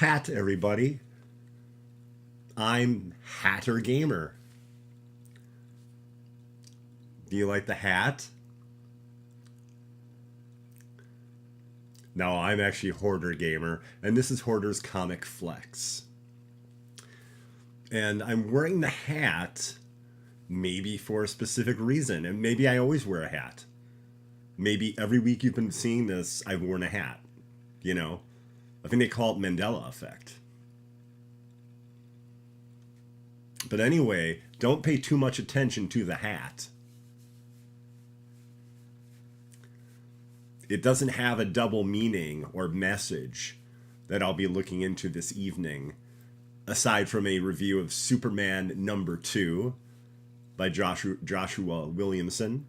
hat, everybody. I'm Hoardergamer. Do you like the hat? No, I'm actually Hoardergamer, and this is Hoarder's Comic Flex. And I'm wearing the hat maybe for a specific reason, and maybe I always wear a hat. Maybe every week you've been seeing this, I've worn a hat. You know, I think they call it Mandela effect. But anyway, don't pay too much attention to the hat. It doesn't have a double meaning or message that I'll be looking into this evening, aside from a review of Superman #2 by Joshua Williamson.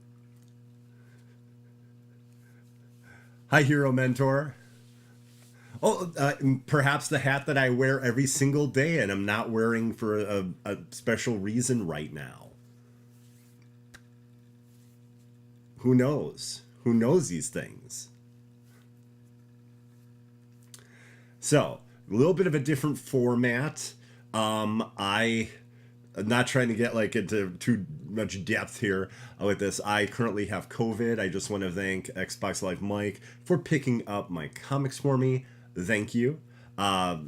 Hi, Hero Mentor. Oh, perhaps the hat that I wear every single day and I'm not wearing for a special reason right now. Who knows? Who knows these things? So, a little bit of a different format. I'm not trying to get like into too much depth here with this. I currently have COVID. I just want to thank Xbox Live Mike for picking up my comics for me. Thank you.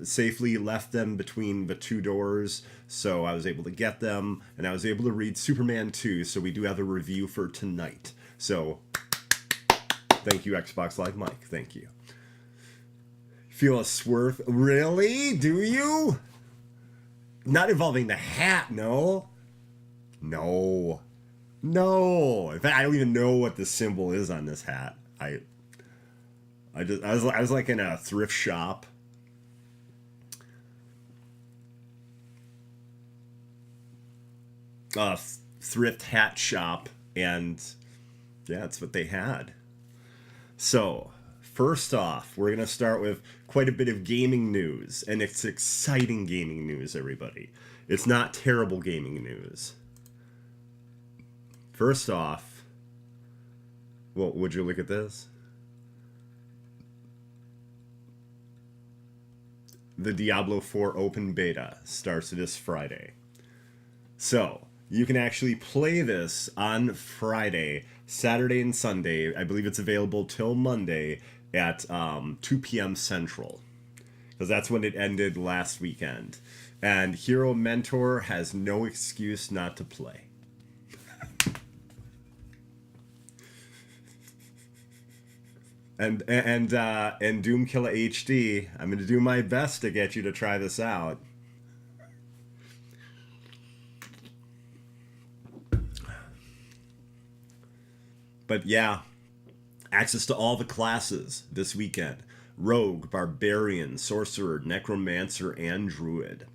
Safely left them between the two doors, so I was able to get them, and I was able to read Superman 2, so we do have a review for tonight. So, thank you, Xbox Live Mike. Thank you. Feel a swerve? Really? Do you? Not involving the hat, no. No. No. In fact, I don't even know what the symbol is on this hat. I was like in a thrift shop. Thrift hat shop, and yeah, that's what they had. So, first off, we're going to start with quite a bit of gaming news, and it's exciting gaming news, everybody. It's not terrible gaming news. First off, well, would you look at this? The Diablo 4 open beta starts this Friday. So, you can actually play this on Friday, Saturday, and Sunday. I believe it's available till Monday at 2 p.m. Central, because that's when it ended last weekend. And Hero Mentor has no excuse not to play. And Doomkiller HD, I'm going to do my best to get you to try this out. But yeah, access to all the classes this weekend. Rogue, Barbarian, Sorcerer, Necromancer, and Druid.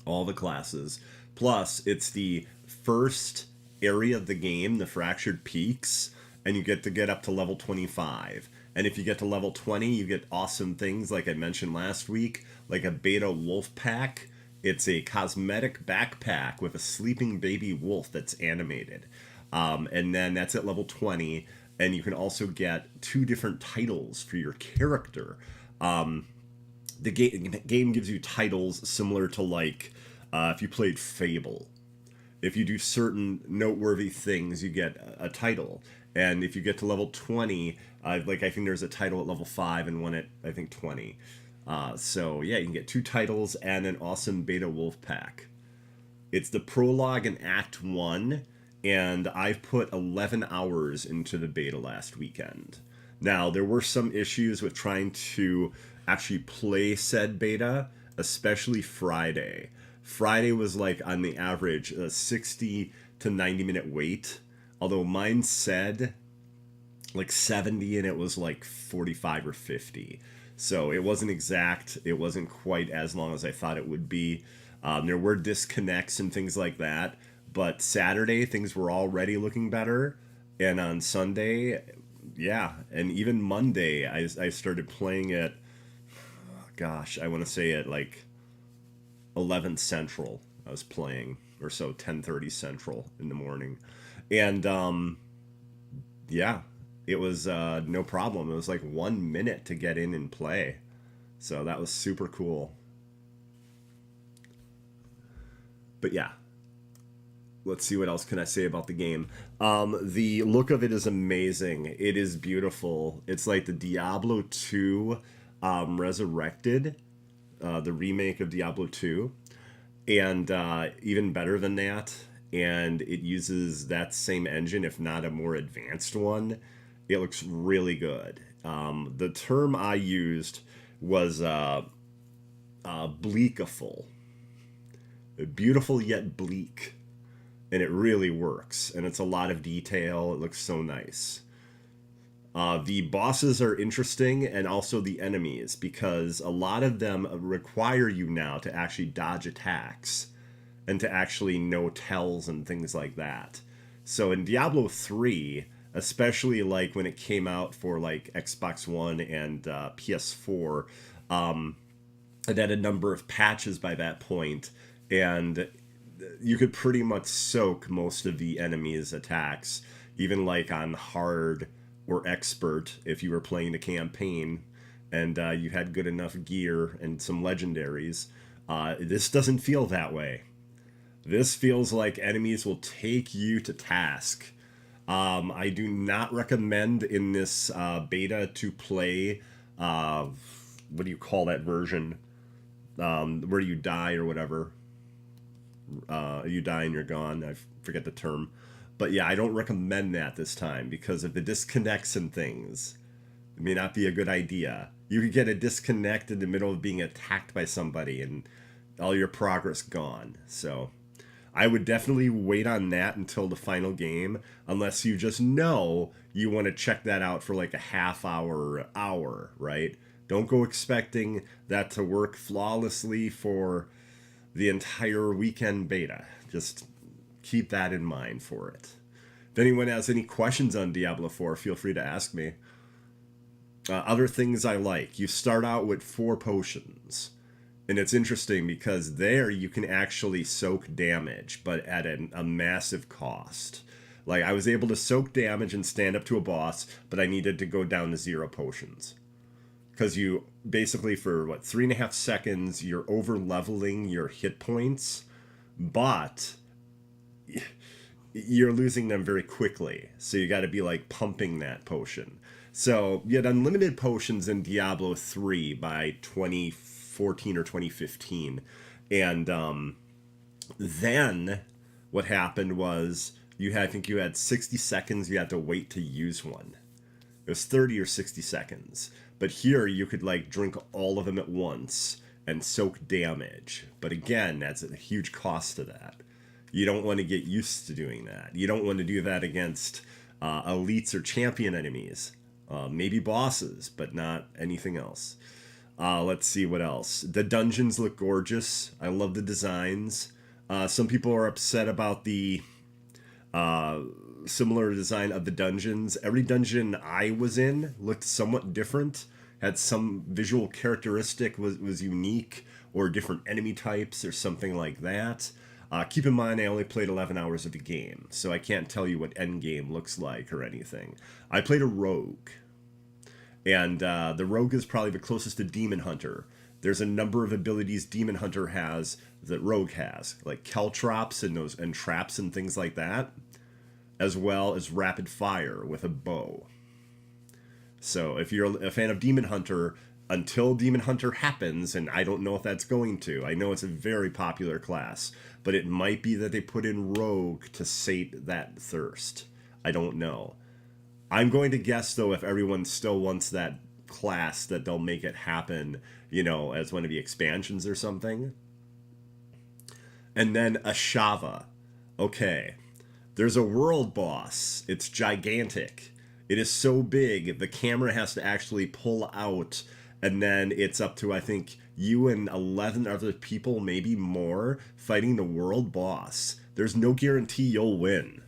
All the classes. Plus, it's the first area of the game, the Fractured Peaks, and you get to get up to level 25. And if you get to level 20, you get awesome things like I mentioned last week, like a beta wolf pack. It's a cosmetic backpack with a sleeping baby wolf that's animated. And then that's at level 20. And you can also get 2 different titles for your character. The game gives you titles similar to like if you played Fable. If you do certain noteworthy things, you get a title. And if you get to level 20, like I think there's a title at level 5 and one at, I think, 20. So yeah, you can get 2 titles and an awesome beta wolf pack. It's the prologue and Act 1, and I've put 11 hours into the beta last weekend. Now, there were some issues with trying to actually play said beta, especially Friday. Friday was like, on the average, a 60 to 90 minute wait. Although mine said like 70 and it was like 45 or 50. So it wasn't exact. It wasn't quite as long as I thought it would be. There were disconnects and things like that. But Saturday, things were already looking better. And on Sunday, yeah. And even Monday, I started playing it, gosh, I want to say at like 11 Central. I was playing, or so, 10:30 Central in the morning. And yeah, it was no problem. It was like 1 minute to get in and play. So that was super cool. But yeah, let's see what else can I say about the game. The look of it is amazing. It is beautiful. It's like the Diablo 2 Resurrected, the remake of Diablo 2, and even better than that. And it uses that same engine, if not a more advanced one. It looks really good. The term I used was bleakiful, beautiful yet bleak, and it really works. And it's a lot of detail. It looks so nice. The bosses are interesting, and also the enemies, because a lot of them require you now to actually dodge attacks and to actually know tells and things like that. So in Diablo 3, especially like when it came out for like Xbox One and PS4, it had a number of patches by that point, and you could pretty much soak most of the enemies' attacks, even like on hard or expert if you were playing the campaign and you had good enough gear and some legendaries. This doesn't feel that way. This feels like enemies will take you to task. I do not recommend in this beta to play, what do you call that version? Where you die or whatever. You die and you're gone. I forget the term. But yeah, I don't recommend that this time because of the disconnects and things. It may not be a good idea. You could get a disconnect in the middle of being attacked by somebody and all your progress gone. So I would definitely wait on that until the final game, unless you just know you want to check that out for like a half hour, right? Don't go expecting that to work flawlessly for the entire weekend beta. Just keep that in mind for it. If anyone has any questions on Diablo 4, feel free to ask me. Other things I like. You start out with 4 potions. And it's interesting because there you can actually soak damage, but at a massive cost. Like, I was able to soak damage and stand up to a boss, but I needed to go down to 0 potions. Because you basically, for 3.5 seconds, you're over leveling your hit points, but you're losing them very quickly. So you got to be like pumping that potion. So you had unlimited potions in Diablo 3 by 2014 or 2015. And then what happened was I think you had 60 seconds you had to wait to use one. It was 30 or 60 seconds. But here you could like drink all of them at once and soak damage. But again, that's a huge cost to that. You don't want to get used to doing that. You don't want to do that against elites or champion enemies. Maybe bosses, but not anything else. Let's see what else. The dungeons look gorgeous. I love the designs. Some people are upset about the similar design of the dungeons. Every dungeon I was in looked somewhat different, had some visual characteristic was unique, or different enemy types or something like that. Keep in mind I only played 11 hours of the game, so I can't tell you what endgame looks like or anything. I played a rogue, and the rogue is probably the closest to demon hunter. There's a number of abilities demon hunter has that rogue has, like caltrops and traps and things like that, as well as rapid fire with a bow. So if you're a fan of Demon Hunter, until Demon Hunter happens, and I don't know if that's going to, I know it's a very popular class, but it might be that they put in Rogue to sate that thirst. I don't know. I'm going to guess, though, if everyone still wants that class, that they'll make it happen, as one of the expansions or something. And then Ashava. Okay. There's a world boss. It's gigantic. It is so big, the camera has to actually pull out, and then it's up to, I think, you and 11 other people, maybe more, fighting the world boss. There's no guarantee you'll win.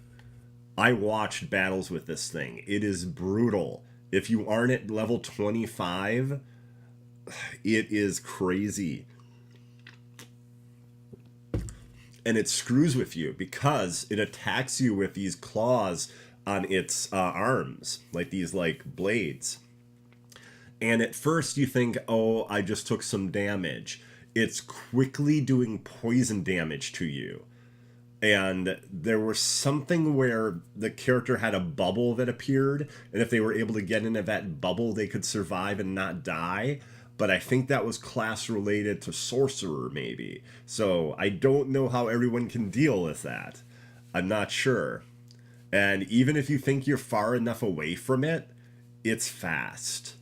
I watched battles with this thing. It is brutal. If you aren't at level 25, it is crazy. And it screws with you because it attacks you with these claws on its arms, like these like blades. And at first you think, oh, I just took some damage. It's quickly doing poison damage to you. And there was something where the character had a bubble that appeared, and if they were able to get into that bubble, they could survive and not die. But I think that was class related to sorcerer, maybe. So I don't know how everyone can deal with that. I'm not sure. And even if you think you're far enough away from it, it's fast.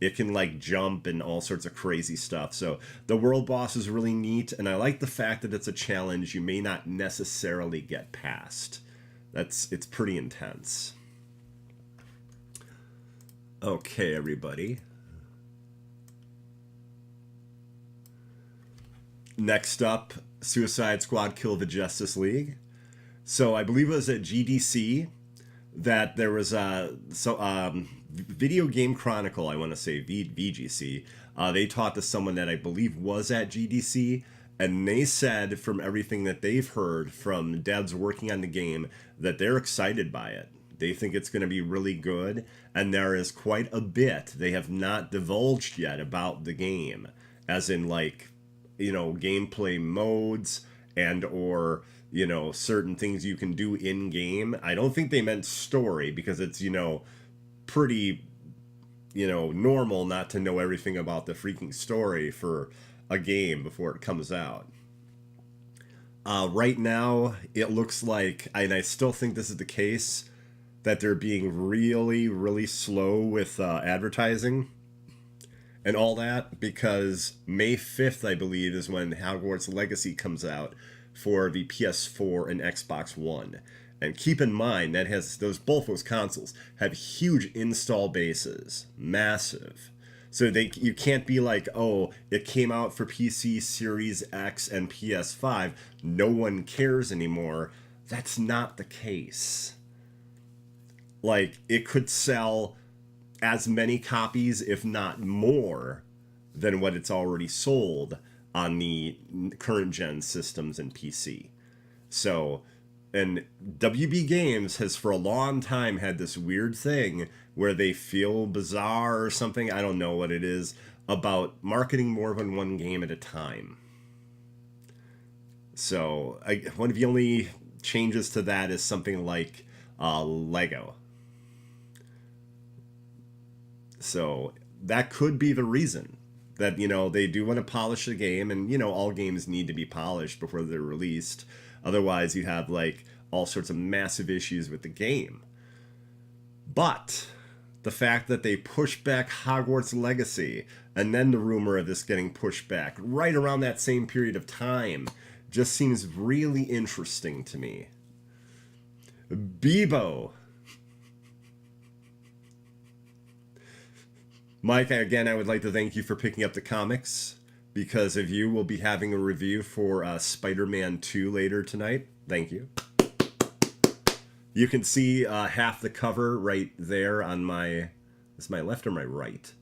It can like jump and all sorts of crazy stuff. So the world boss is really neat, and I like the fact that it's a challenge you may not necessarily get past. It's pretty intense. Okay, everybody. Next up, Suicide Squad Kill the Justice League. So I believe it was at GDC that there was a Video Game Chronicle, I want to say VGC. They talked to someone that I believe was at GDC, and they said from everything that they've heard from devs working on the game that they're excited by it. They think it's going to be really good, and there is quite a bit they have not divulged yet about the game, as in like, you know, gameplay modes and or, you know, certain things you can do in game. I don't think they meant story, because it's, you know, pretty, you know, normal not to know everything about the freaking story for a game before it comes out. Right now, it looks like, and I still think this is the case, that they're being really, really slow with advertising and all that, because May 5th, I believe, is when Hogwarts Legacy comes out for the PS4 and Xbox One. And keep in mind that both those consoles have huge install bases, massive. So you can't be like, oh, it came out for PC, Series X, and PS5. No one cares anymore. That's not the case. Like, it could sell as many copies, if not more, than what it's already sold on the current gen systems and PC. So, and WB Games has for a long time had this weird thing where they feel bizarre or something, I don't know what it is, about marketing more than one game at a time. So one of the only changes to that is something like Lego. So that could be the reason that, you know, they do want to polish the game, and, you know, all games need to be polished before they're released. Otherwise, you have, like, all sorts of massive issues with the game. But the fact that they pushed back Hogwarts Legacy, and then the rumor of this getting pushed back right around that same period of time, just seems really interesting to me. Bebo. Mike, again, I would like to thank you for picking up the comics. Because of you, we'll be having a review for Spider-Man 2 later tonight. Thank you. You can see half the cover right there on my... Is my left or my right?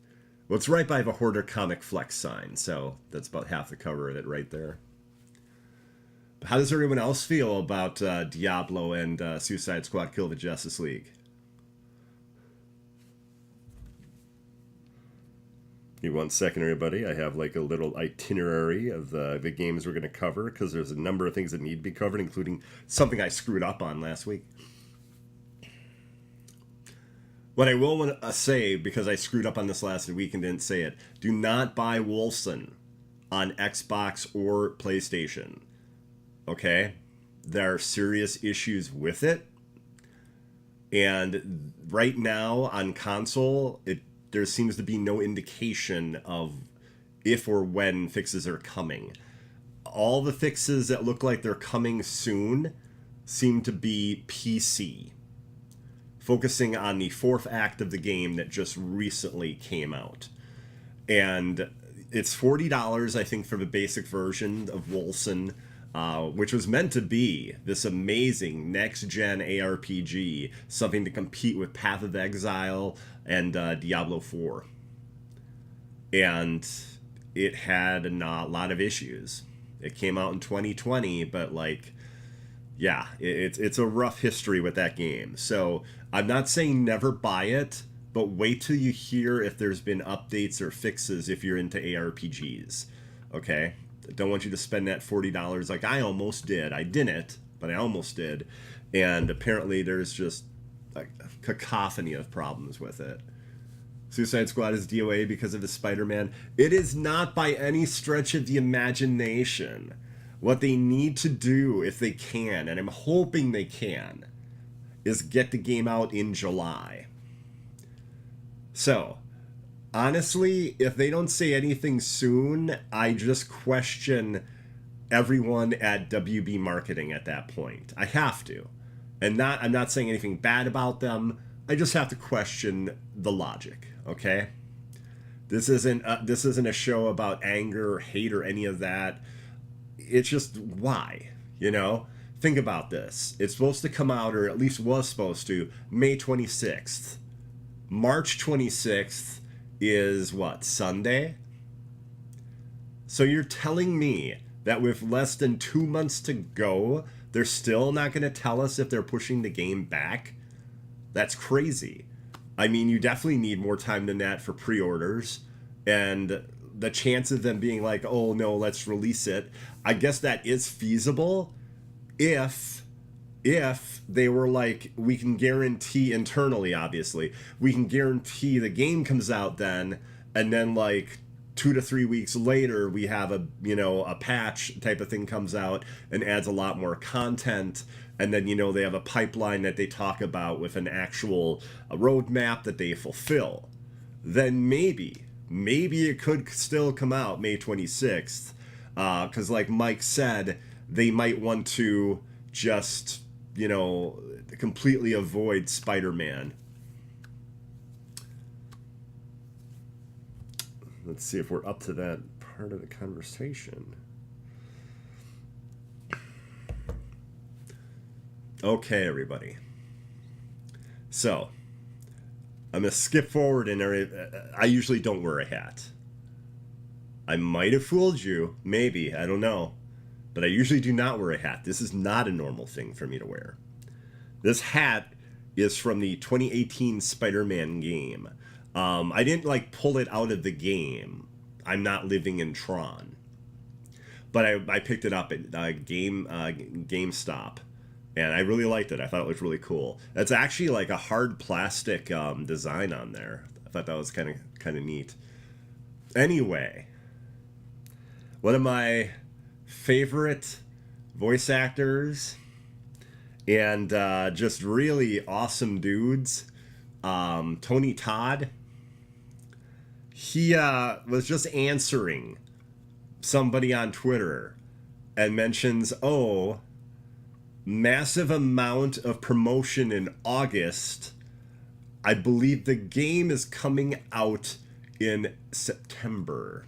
Well, it's right by the Hoarder Comic Flex sign, so that's about half the cover of it right there. How does everyone else feel about Diablo and Suicide Squad Kill the Justice League? Give me 1 second, everybody. I have like a little itinerary of the games we're going to cover, because there's a number of things that need to be covered, including something I screwed up on last week. What I will want to say, because I screwed up on this last week and didn't say it, do not buy Wolfson on Xbox or PlayStation. Okay? There are serious issues with it. And right now on console, there seems to be no indication of if or when fixes are coming. All the fixes that look like they're coming soon seem to be PC, focusing on the fourth act of the game that just recently came out. And it's $40, I think, for the basic version of Wolfson, which was meant to be this amazing next-gen ARPG, something to compete with Path of Exile and Diablo 4. And it had a lot of issues. It came out in 2020, but, like, yeah, it's a rough history with that game. So I'm not saying never buy it, but wait till you hear if there's been updates or fixes if you're into ARPGs. Okay? Don't want you to spend that $40 like I almost did. I didn't, but I almost did. And apparently there's just a cacophony of problems with it. Suicide Squad is DOA because of his Spider-Man. It is not by any stretch of the imagination. What they need to do, if they can, and I'm hoping they can, is get the game out in July. So, honestly, if they don't say anything soon, I just question everyone at WB Marketing at that point. I have to. And I'm not saying anything bad about them. I just have to question the logic, okay? This isn't a show about anger or hate or any of that. It's just why, you know? Think about this. It's supposed to come out, or at least was supposed to, May 26th. March 26th is what, Sunday? So you're telling me that with less than 2 months to go, they're still not going to tell us if they're pushing the game back? That's crazy. I mean, you definitely need more time than that for pre-orders, and the chance of them being like, oh no, let's release it, I guess that is feasible if they were like, we can guarantee internally, obviously, we can guarantee the game comes out then, and then like 2 to 3 weeks later we have a patch type of thing comes out and adds a lot more content, and then they have a pipeline that they talk about with an actual roadmap that they fulfill. Then maybe it could still come out May 26th, because like Mike said, they might want to just completely avoid Spider-Man. Let's see if we're up to that part of the conversation. Okay, everybody. So, I'm going to skip forward, and I usually don't wear a hat. I might have fooled you, maybe, I don't know. But I usually do not wear a hat. This is not a normal thing for me to wear. This hat is from the 2018 Spider-Man game. I didn't pull it out of the game. I'm not living in Tron. But I picked it up at GameStop. And I really liked it. I thought it was really cool. It's actually like a hard plastic design on there. I thought that was kind of neat. Anyway, one of my favorite voice actors and just really awesome dudes, Tony Todd. He was just answering somebody on Twitter and mentions, massive amount of promotion in August. I believe the game is coming out in September.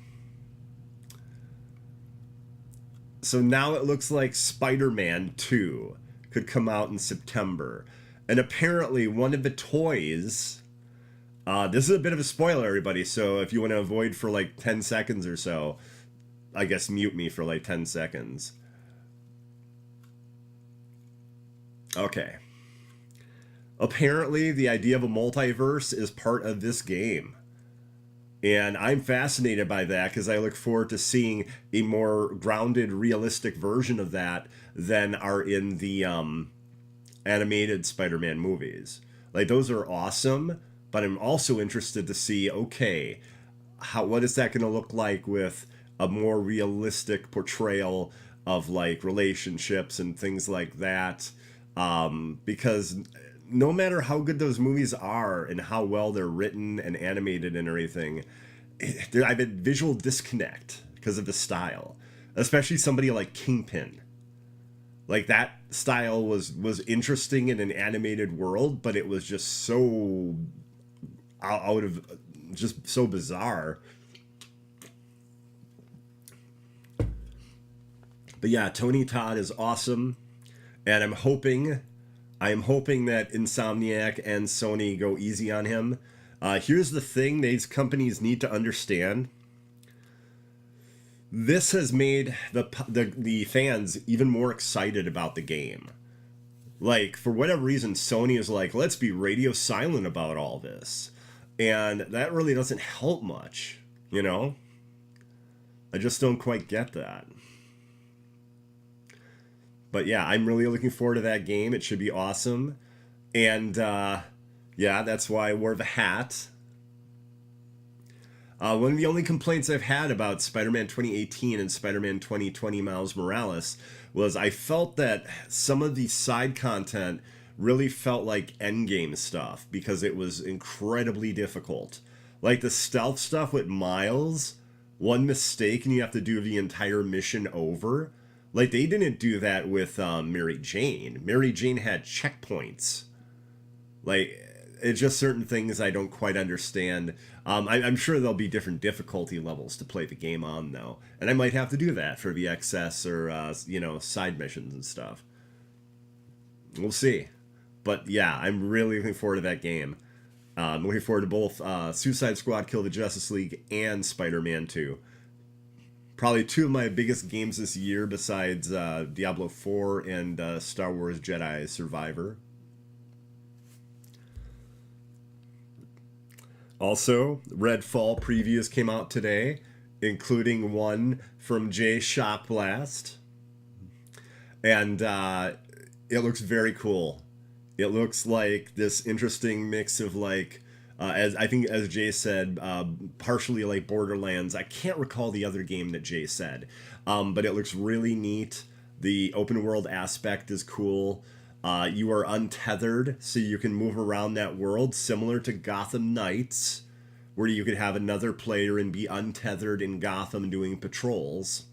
So now it looks like Spider-Man 2 could come out in September. And apparently one of the toys, this is a bit of a spoiler, everybody, so if you want to avoid for 10 seconds or so, I guess mute me for 10 seconds. Okay. Apparently the idea of a multiverse is part of this game. And I'm fascinated by that because I look forward to seeing a more grounded, realistic version of that than are in the animated Spider-Man movies. Those are awesome, but I'm also interested to see, what is that going to look like with a more realistic portrayal of relationships and things like that. Because no matter how good those movies are and how well they're written and animated and everything, I have a visual disconnect because of the style, especially somebody like Kingpin. That style was interesting in an animated world, but it was just so just so bizarre. But yeah, Tony Todd is awesome. And I'm hoping that Insomniac and Sony go easy on him. Here's the thing these companies need to understand. This has made the fans even more excited about the game. For whatever reason, Sony is let's be radio silent about all this. And that really doesn't help much, you know? I just don't quite get that. But yeah, I'm really looking forward to that game. It should be awesome. And yeah, that's why I wore the hat. One of the only complaints I've had about Spider-Man 2018 and Spider-Man 2020 Miles Morales was I felt that some of the side content really felt like endgame stuff because it was incredibly difficult. Like the stealth stuff with Miles, one mistake and you have to do the entire mission over. Like they didn't do that with Mary Jane. Mary Jane had checkpoints. Like it's just certain things I don't quite understand. I'm sure there'll be different difficulty levels to play the game on though, and I might have to do that for the excess or side missions and stuff. We'll see. But yeah, I'm really looking forward to that game. I'm looking forward to both Suicide Squad: Kill the Justice League and Spider-Man 2. Probably two of my biggest games this year, besides Diablo 4 and Star Wars Jedi Survivor. Also, Redfall previews came out today, including one from Jay Shopblast. And it looks very cool. It looks like this interesting mix of like, as I think as Jay said, partially like Borderlands. I can't recall the other game that Jay said, but it looks really neat. The open world aspect is cool. You are untethered, so you can move around that world, similar to Gotham Knights, where you could have another player and be untethered in Gotham doing patrols.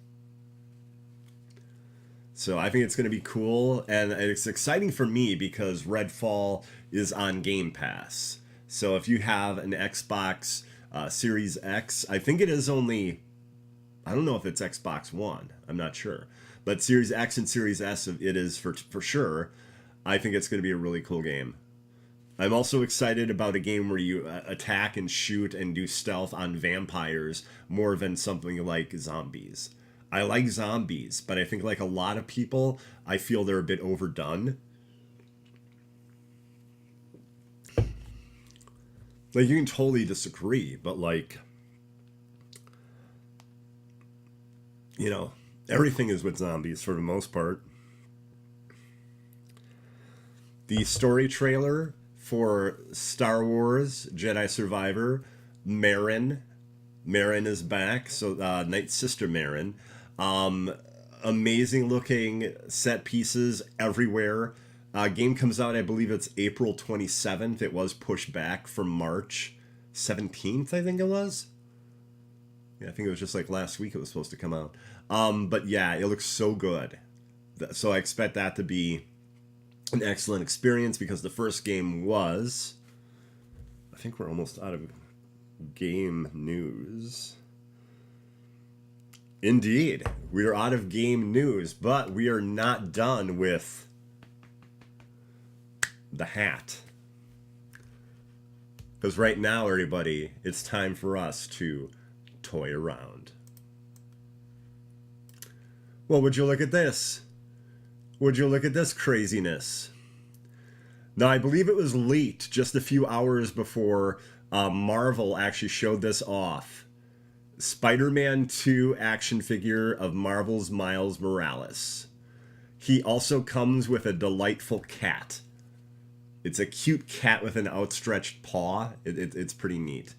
So I think it's going to be cool, and it's exciting for me because Redfall is on Game Pass. So if you have an Xbox Series X, I think it is only, I don't know if it's Xbox One, I'm not sure. But Series X and Series S, it is for sure. I think it's going to be a really cool game. I'm also excited about a game where you attack and shoot and do stealth on vampires more than something like zombies. I like zombies, but I think like a lot of people, I feel they're a bit overdone. Like you can totally disagree, but like, everything is with zombies for the most part. The story trailer for Star Wars Jedi Survivor, Marin is back, so Knight's sister Marin. Amazing looking set pieces everywhere. Game comes out, I believe it's April 27th. It was pushed back from March 17th, I think it was. Yeah, I think it was just like last week it was supposed to come out. But yeah, it looks so good. So I expect that to be an excellent experience because the first game was... I think we're almost out of game news. Indeed, we are out of game news, but we are not done with the hat. Because right now, everybody, it's time for us to toy around. Well, would you look at this? Would you look at this craziness? Now, I believe it was leaked just a few hours before Marvel actually showed this off. Spider-Man 2 action figure of Marvel's Miles Morales. He also comes with a delightful cat. It's a cute cat with an outstretched paw. It's pretty neat.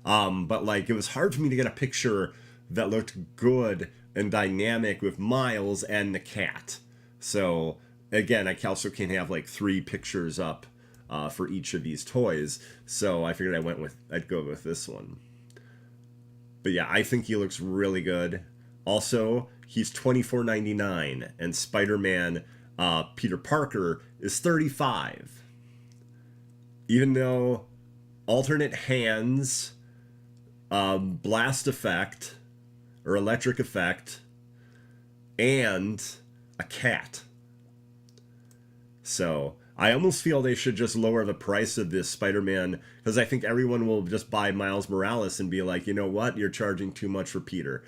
But like, it was hard for me to get a picture that looked good and dynamic with Miles and the cat. So again, I also can have like 3 pictures up for each of these toys. So I figured I'd go with this one. But yeah, I think he looks really good. Also, he's $24.99, and Spider-Man Peter Parker is $35. Even though alternate hands, blast effect, or electric effect, and a cat. So I almost feel they should just lower the price of this Spider-Man, because I think everyone will just buy Miles Morales and be like, you know what, you're charging too much for Peter.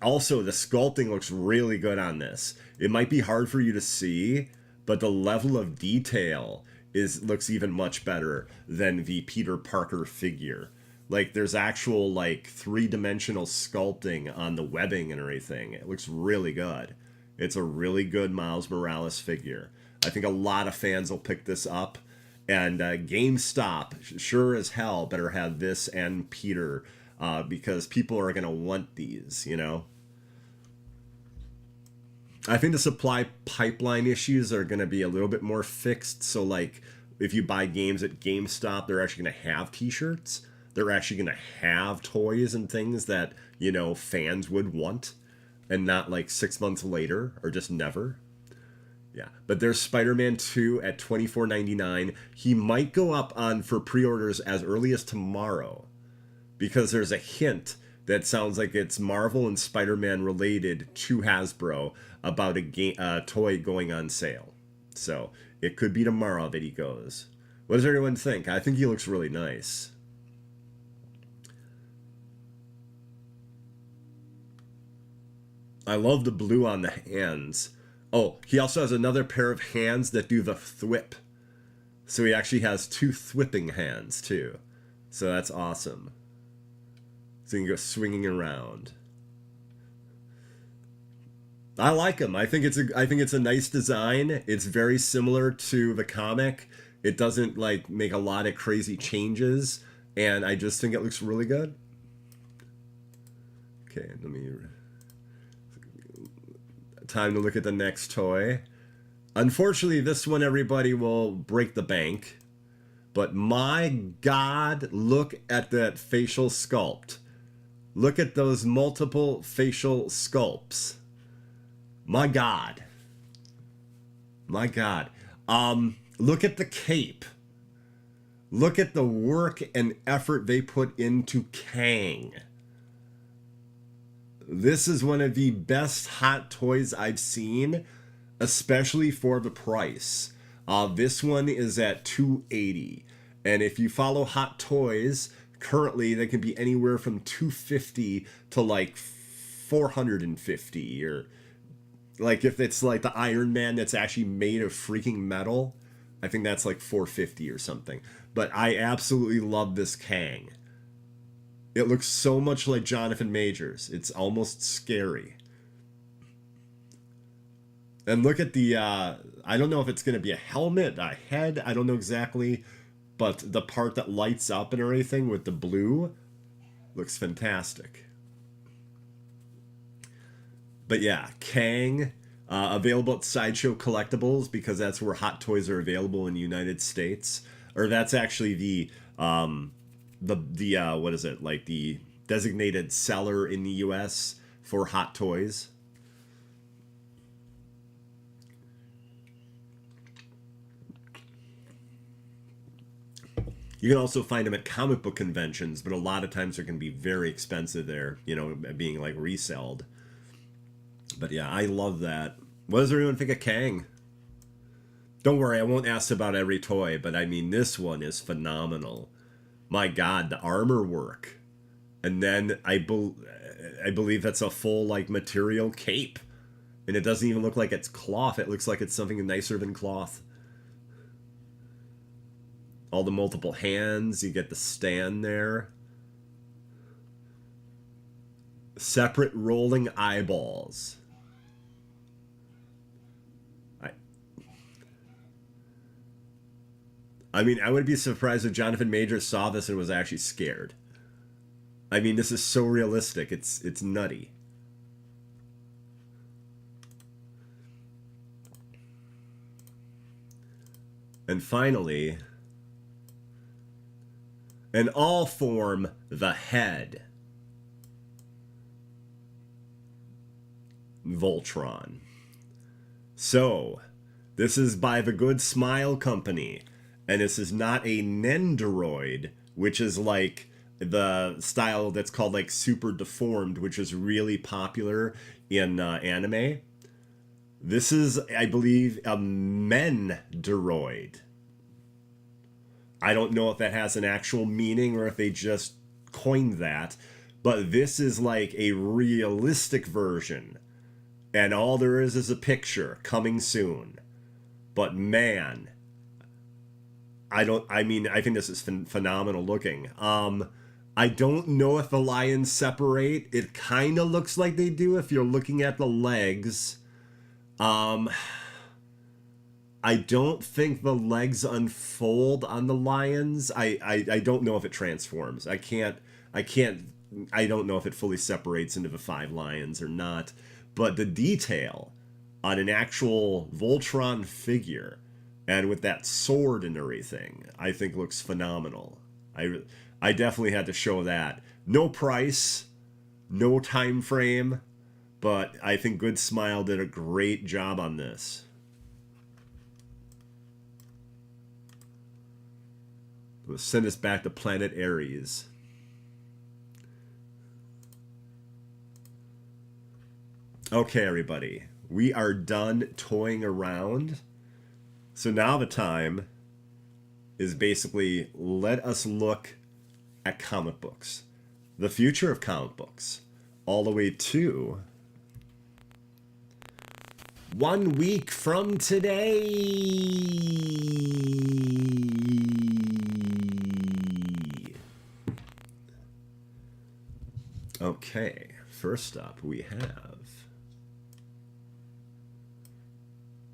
Also, the sculpting looks really good on this. It might be hard for you to see, but the level of detail looks even much better than the Peter Parker figure. Like, there's actual, like, three-dimensional sculpting on the webbing and everything. It looks really good. It's a really good Miles Morales figure. I think a lot of fans will pick this up. And GameStop, sure as hell, better have this and Peter, because people are going to want these, you know? I think the supply pipeline issues are going to be a little bit more fixed. So, like, if you buy games at GameStop, they're actually going to have t-shirts. They're actually going to have toys and things that, you know, fans would want. And not, like, 6 months later or just never. Yeah. But there's Spider-Man 2 at $24.99. He might go up on for pre-orders as early as tomorrow. Because there's a hint that sounds like it's Marvel and Spider-Man related to Hasbro about a toy going on sale. So it could be tomorrow that he goes. What does everyone think? I think he looks really nice. I love the blue on the hands. Oh, he also has another pair of hands that do the thwip. So he actually has two thwipping hands too. So that's awesome. So you can go swinging around. I like him. I think it's a nice design. It's very similar to the comic. It doesn't like make a lot of crazy changes, and I just think it looks really good. Okay, time to look at the next toy. Unfortunately, this one everybody will break the bank. But my God, look at that facial sculpt. Look at those multiple facial sculpts. My God. My God. Look at the cape. Look at the work and effort they put into Kang. This is one of the best hot toys I've seen, especially for the price. This one is at $280. And if you follow Hot Toys, currently they can be anywhere from $250 to like $450, or like if it's like the Iron Man that's actually made of freaking metal, I think that's like $450 or something. But I absolutely love this Kang. It looks so much like Jonathan Majors. It's almost scary. And look at the, I don't know if it's going to be a helmet, a head, I don't know exactly. But the part that lights up and everything with the blue looks fantastic. But yeah, Kang, available at Sideshow Collectibles, because that's where Hot Toys are available in the United States. Or that's actually the what is it, like the designated seller in the US for Hot Toys. You can also find them at comic book conventions, but a lot of times they're going to be very expensive there, you know, being like reselled. But yeah, I love that. What does everyone think of Kang? Don't worry, I won't ask about every toy, but I mean, this one is phenomenal. My God, the armor work. And then I believe that's a full, like, material cape. And it doesn't even look like it's cloth. It looks like it's something nicer than cloth. All the multiple hands, you get the stand there. Separate rolling eyeballs. I mean, I would be surprised if Jonathan Majors saw this and was actually scared. I mean, this is so realistic. It's nutty. And finally, in all form, the head. Voltron. So, this is by the Good Smile Company. And this is not a Nendoroid, which is like the style that's called like super deformed, which is really popular in anime. This is, I believe, a Mendoroid. I don't know if that has an actual meaning or if they just coined that, but this is like a realistic version. And all there is a picture coming soon. But man, I mean, I think this is phenomenal looking. I don't know if the lions separate. It kind of looks like they do if you're looking at the legs. Um, I don't think the legs unfold on the lions. I don't know if it transforms. I don't know if it fully separates into the 5 lions or not. But the detail on an actual Voltron figure and with that sword and everything, I think looks phenomenal. I definitely had to show that. No price, no time frame, but I think Good Smile did a great job on this. We'll send us back to planet Ares. Okay, everybody. We are done toying around. So now the time is basically let us look at comic books. The future of comic books. All the way to 1 week from today. Okay, first up we have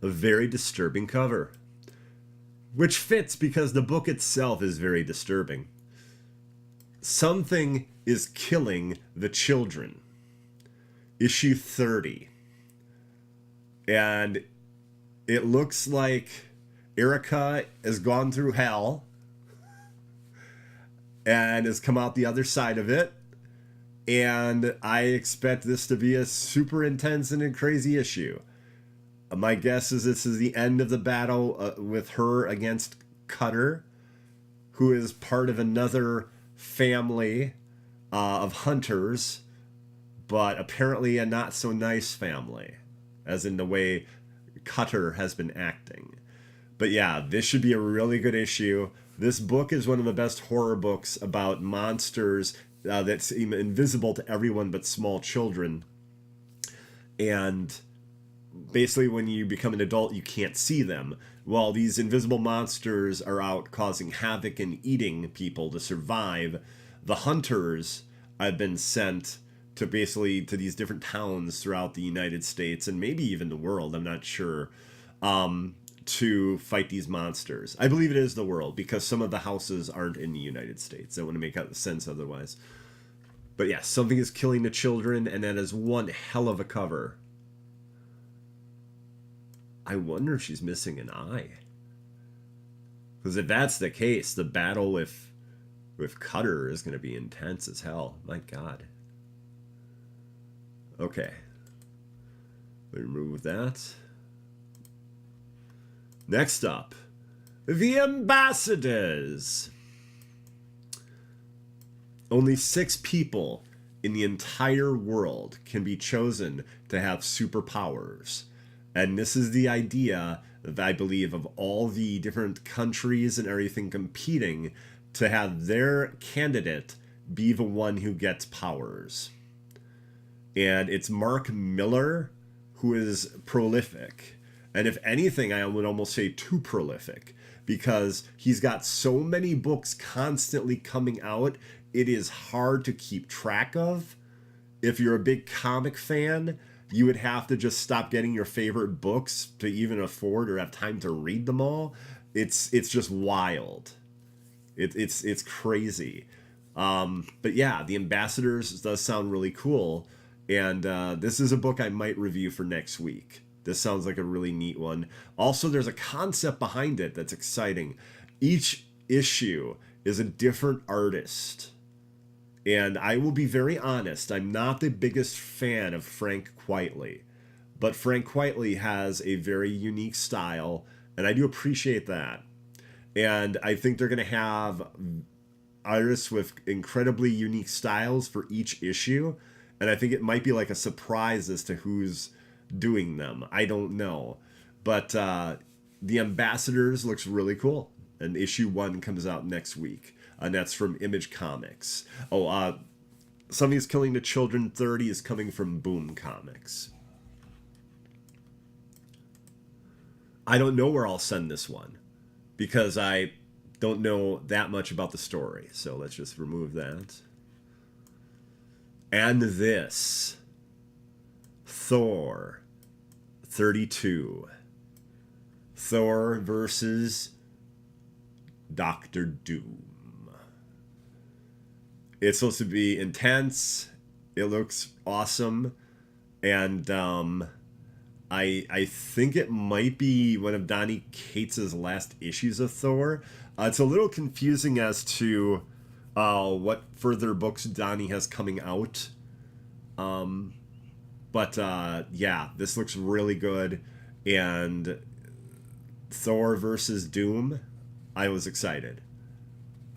a very disturbing cover, which fits because the book itself is very disturbing. Something is killing the children. Issue 30. And it looks like Erica has gone through hell and has come out the other side of it. And I expect this to be a super intense and a crazy issue. My guess is this is the end of the battle with her against Cutter, who is part of another family of hunters, but apparently a not so nice family, as in the way Cutter has been acting. But yeah, this should be a really good issue. This book is one of the best horror books about monsters that seem invisible to everyone but small children. And basically when you become an adult, you can't see them. While these invisible monsters are out causing havoc and eating people to survive, the hunters have been sent to basically to these different towns throughout the United States and maybe even the world, I'm not sure, to fight these monsters. I believe it is the world because some of the houses aren't in the United States. I want to make sense otherwise. But yeah, something is killing the children, and that is one hell of a cover. I wonder if she's missing an eye. Because if that's the case, the battle with Cutter is going to be intense as hell. My God. Okay. Remove that. Next up, the Ambassadors. Only 6 people in the entire world can be chosen to have superpowers. And this is the idea, I believe, of all the different countries and everything competing to have their candidate be the one who gets powers. And it's Mark Miller, who is prolific. And if anything, I would almost say too prolific, because he's got so many books constantly coming out, it is hard to keep track of. If you're a big comic fan, you would have to just stop getting your favorite books to even afford or have time to read them all. It's just wild. It's crazy. But yeah, The Ambassadors does sound really cool. And this is a book I might review for next week. This sounds like a really neat one. Also, there's a concept behind it that's exciting. Each issue is a different artist. And I will be very honest, I'm not the biggest fan of Frank Quitely. But Frank Quitely has a very unique style, and I do appreciate that. And I think they're going to have artists with incredibly unique styles for each issue. And I think it might be like a surprise as to who's doing them. I don't know. But The Ambassadors looks really cool. And issue 1 comes out next week. And that's from Image Comics. Oh, Something's Killing the Children 30 is coming from Boom Comics. I don't know where I'll send this one, because I don't know that much about the story, so let's just remove that. And this, Thor 32. Thor versus Doctor Doom. It's supposed to be intense. It looks awesome. And I think it might be one of Donny Cates' last issues of Thor. It's a little confusing as to what further books Donny has coming out. But yeah, this looks really good. And Thor versus Doom, I was excited.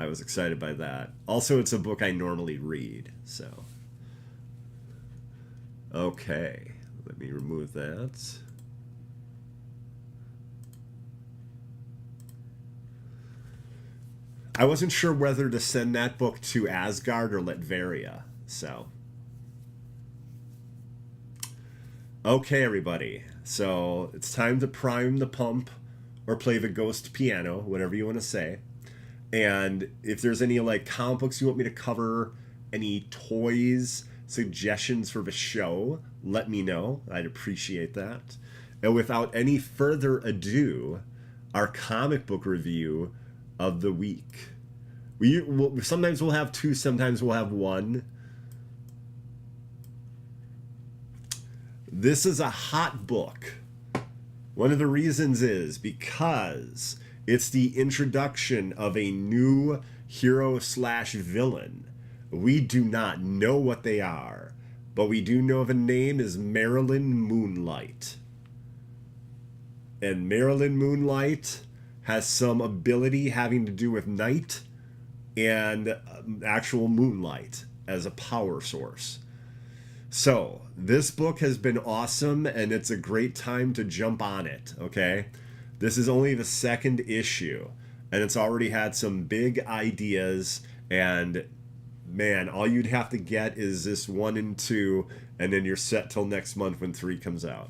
I was excited by that. Also, it's a book I normally read, so. Okay, let me remove that. I wasn't sure whether to send that book to Asgard or Latveria, so. Okay, everybody. So, it's time to prime the pump or play the ghost piano, whatever you want to say. And if there's any like comic books you want me to cover, any toys, suggestions for the show, let me know. I'd appreciate that. And without any further ado, our comic book review of the week. Sometimes we'll have two, sometimes we'll have one. This is a hot book. One of the reasons is because it's the introduction of a new hero/villain. We do not know what they are, but we do know the name is Marilyn Moonlight. And Marilyn Moonlight has some ability having to do with night and actual moonlight as a power source. So, this book has been awesome, and it's a great time to jump on it, okay? This is only the second issue, and it's already had some big ideas, and man, all you'd have to get is this 1 and 2, and then you're set till next month when 3 comes out.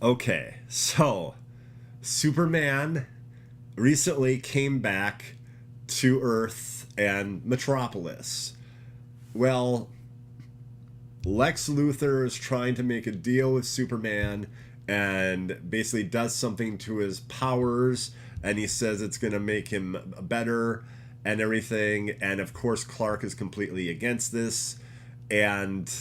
Okay, so Superman recently came back to Earth and Metropolis. Well, Lex Luthor is trying to make a deal with Superman and basically does something to his powers, and he says it's going to make him better and everything. And of course, Clark is completely against this. And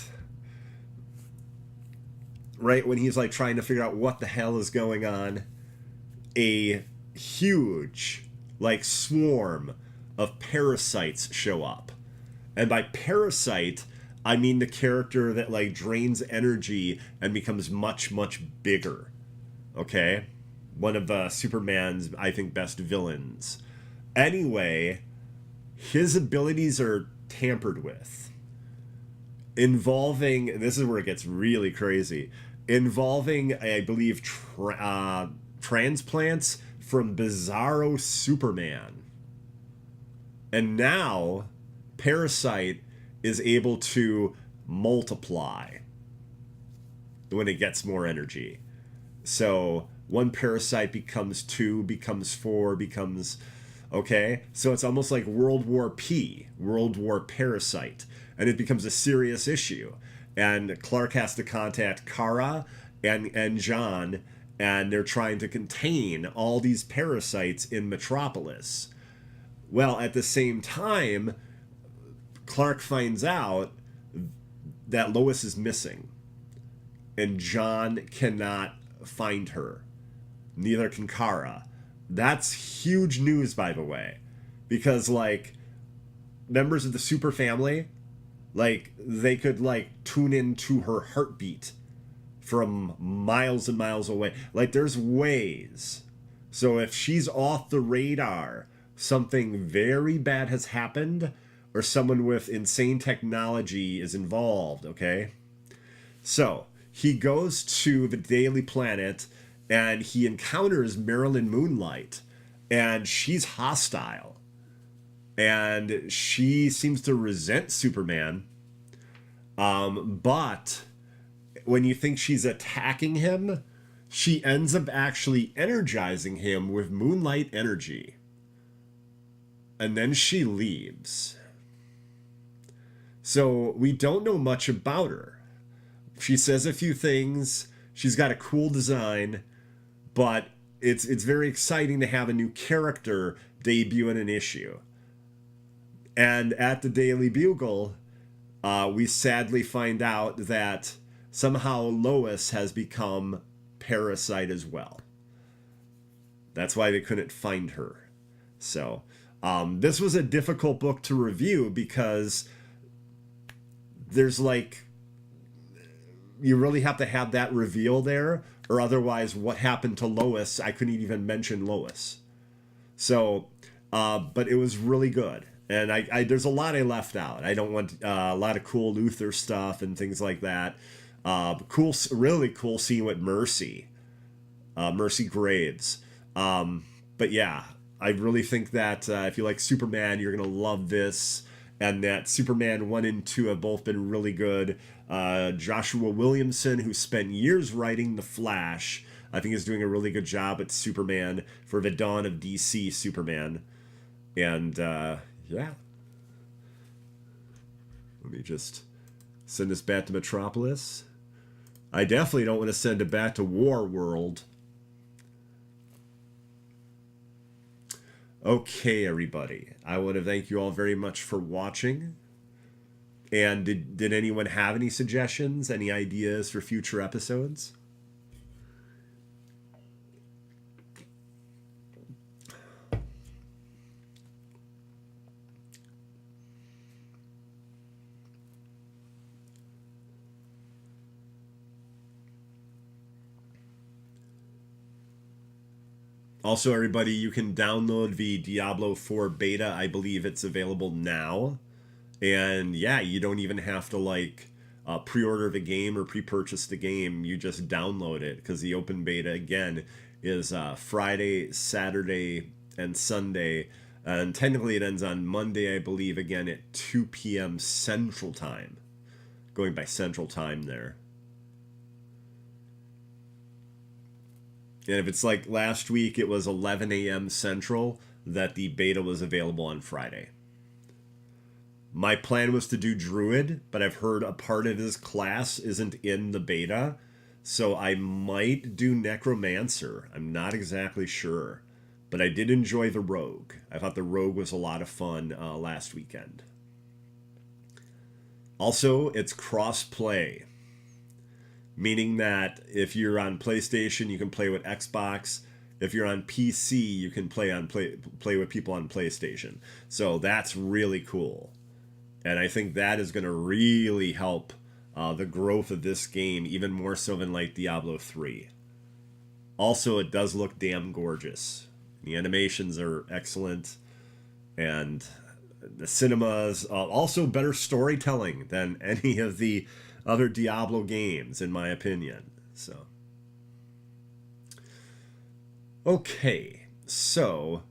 right when he's like trying to figure out what the hell is going on, a huge like swarm of parasites show up. And by parasite, I mean the character that like drains energy and becomes much, much bigger. Okay? One of Superman's, I think, best villains. Anyway, his abilities are tampered with. Involving, this is where it gets really crazy, involving, I believe, transplants from Bizarro Superman. And now, Parasite is able to multiply when it gets more energy. So one parasite becomes 2, becomes 4, becomes... Okay? So it's almost like World War P, World War Parasite. And it becomes a serious issue. And Clark has to contact Kara and John, and they're trying to contain all these parasites in Metropolis. Well, at the same time, Clark finds out that Lois is missing, and John cannot find her. Neither can Kara. That's huge news, by the way, because like members of the super family, like they could like tune into her heartbeat from miles and miles away. Like there's ways. So if she's off the radar, something very bad has happened, or someone with insane technology is involved, okay? So, he goes to the Daily Planet, and he encounters Marilyn Moonlight, and she's hostile. And she seems to resent Superman, but when you think she's attacking him, she ends up actually energizing him with moonlight energy. and then she leaves. So we don't know much about her. She says a few things. She's got a cool design, but it's very exciting to have a new character debut in an issue. And at the Daily Bugle, we sadly find out that somehow Lois has become Parasite as well. That's why they couldn't find her. So this was a difficult book to review because there's like, you really have to have that reveal there, or otherwise what happened to Lois, I couldn't even mention Lois. So, but it was really good. And I there's a lot I left out. I don't want a lot of cool Luther stuff and things like that. Really cool scene with Mercy. Mercy Graves. But yeah, I really think that if you like Superman, you're going to love this. And that Superman 1 and 2 have both been really good. Joshua Williamson, who spent years writing The Flash, I think is doing a really good job at Superman for the Dawn of DC Superman. And yeah. Let me just send this back to Metropolis. I definitely don't want to send it back to War World. Okay, everybody. I want to thank you all very much for watching. And did anyone have any suggestions, any ideas for future episodes? Also, everybody, you can download the Diablo 4 beta. I believe it's available now. And yeah, you don't even have to like pre-order the game or pre-purchase the game. You just download it because the open beta, again, is Friday, Saturday, and Sunday. And technically it ends on Monday, I believe, again at 2 p.m. Central Time. Going by Central Time there. And if it's like last week, it was 11 a.m. Central that the beta was available on Friday. My plan was to do Druid, but I've heard a part of his class isn't in the beta. So I might do Necromancer. I'm not exactly sure. But I did enjoy the Rogue. I thought the Rogue was a lot of fun last weekend. Also, it's cross-play. Meaning that if you're on PlayStation, you can play with Xbox. If you're on PC, you can play with people on PlayStation. So that's really cool. And I think that is going to really help the growth of this game, even more so than like Diablo 3. Also, it does look damn gorgeous. The animations are excellent. And the cinemas, also better storytelling than any of the other Diablo games, in my opinion. So, okay, so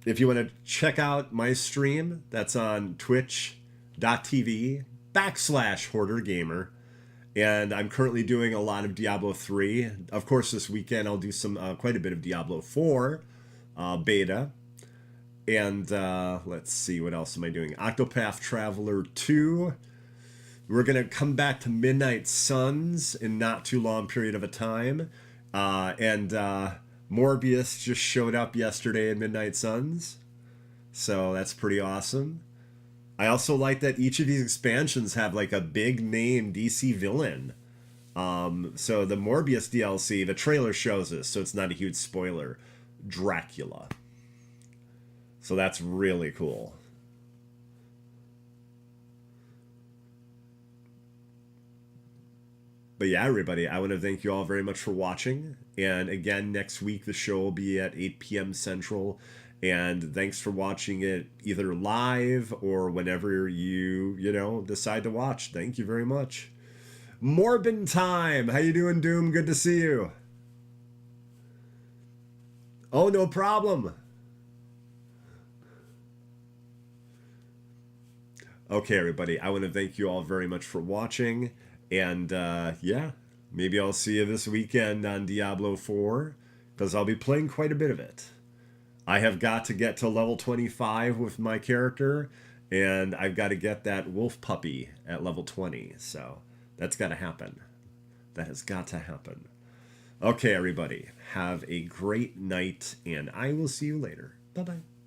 if you want to check out my stream, that's on twitch.tv/Hoardergamer. And I'm currently doing a lot of Diablo 3. Of course, this weekend I'll do quite a bit of Diablo 4 beta. And let's see, what else am I doing? Octopath Traveler 2. We're going to come back to Midnight Suns in not too long period of a time. And Morbius just showed up yesterday in Midnight Suns. So that's pretty awesome. I also like that each of these expansions have like a big name DC villain. So the Morbius DLC, the trailer shows us, so it's not a huge spoiler. Dracula. So that's really cool. But yeah, everybody, I want to thank you all very much for watching. And again, next week the show will be at 8 p.m. Central. And thanks for watching it either live or whenever you decide to watch. Thank you very much. Morbin time. How you doing, Doom? Good to see you. Oh, no problem. Okay, everybody, I want to thank you all very much for watching. And yeah, maybe I'll see you this weekend on Diablo 4, because I'll be playing quite a bit of it. I have got to get to level 25 with my character, and I've got to get that wolf puppy at level 20. So that's got to happen. That has got to happen. Okay, everybody, have a great night, and I will see you later. Bye bye.